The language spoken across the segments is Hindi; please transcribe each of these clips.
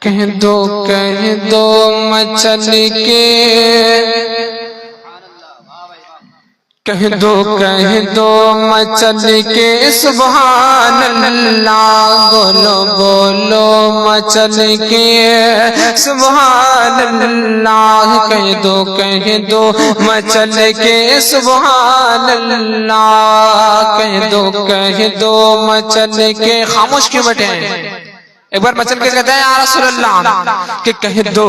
कह दो मचल के, कह दो मचल के सुभान अल्लाह। बोलो बोलो मचल के सुभान अल्लाह। कह दो मचल के सुभान अल्लाह। कह दो मचल के। खामोश क्यों बैठे हैं? एक बार मचल के कहते हैं या रसूलल्लाह कि कह दो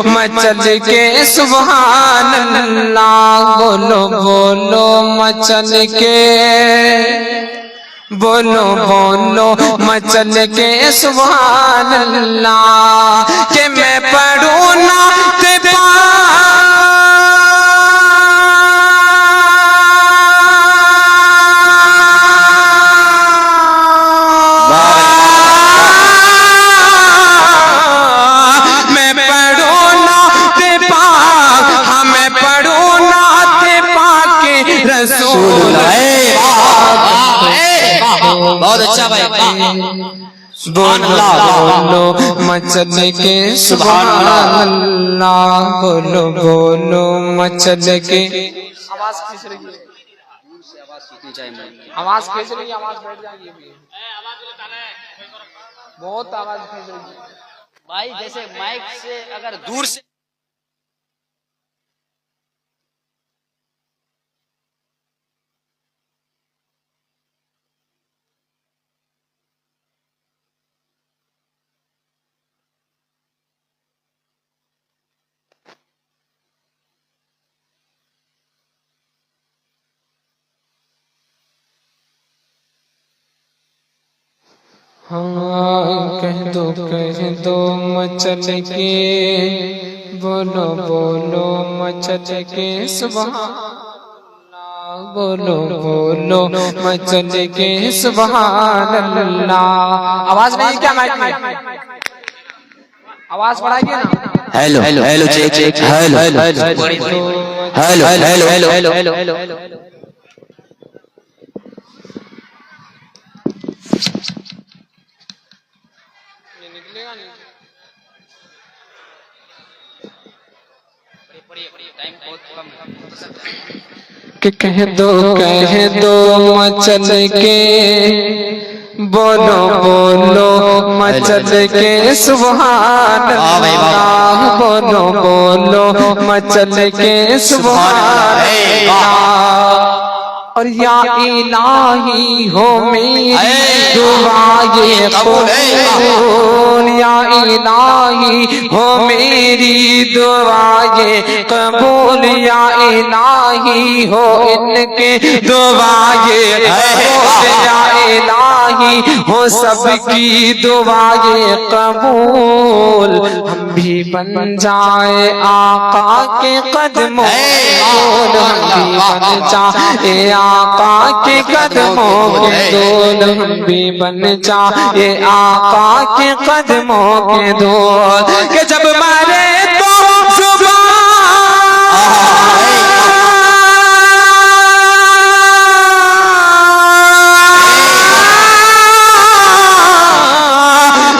मचल के सुभान अल्लाह। बोलो बोलो मचल के, बोलो बोलो मचल के सुभान अल्लाह। कि मैं पढ़ूं ना बहुत अच्छा भाई। बोलो मचल के सुभान अल्लाह। बोलो बोलो मचल के। आवाज खींच रही है, आवाज खींच रही है, आवाज बैठ जाएगी। बहुत आवाज खींच रही है भाई। जैसे माइक से अगर दूर से हाँ। कह दो मचल के। बोलो बोलो मचल के सुभान अल्लाह। बोलो बोलो मचल के सुभान अल्लाह। आवाज नहीं क्या माइक में? आवाज बढ़ाइए ना। Hello hello hello check check hello hello hello hello hello hello hello. कि कह दो मचल के। बोलो बोलो मचल के सुभान अल्लाह। बोलो बोलो मचल के सुभान अल्लाह। और या इलाही हो मेरी दुआए कबूल। या इलाही हो मेरी दुआए कबूल। या इलाही हो इनके दुआए कबूल। या इलाही हो सबकी दुआए कबूल। हम भी बन जाए आका के कदमों। हम भी बन जाए आका के कदमों के दोल। हम भी बन जाए आका के कदमों के दोल। कि जब मारे तो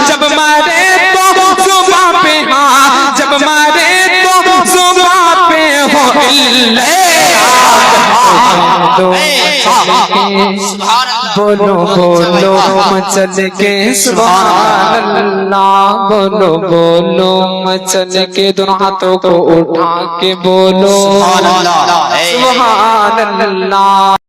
जब मारे तो सुबह पे, हाँ जब मारे तो सुबह पे हो बोलो बोलो मचल के सुभान अल्लाह। बोलो बोलो मचल के। दोनों हाथों को उठा के बोलो सुभान अल्लाह।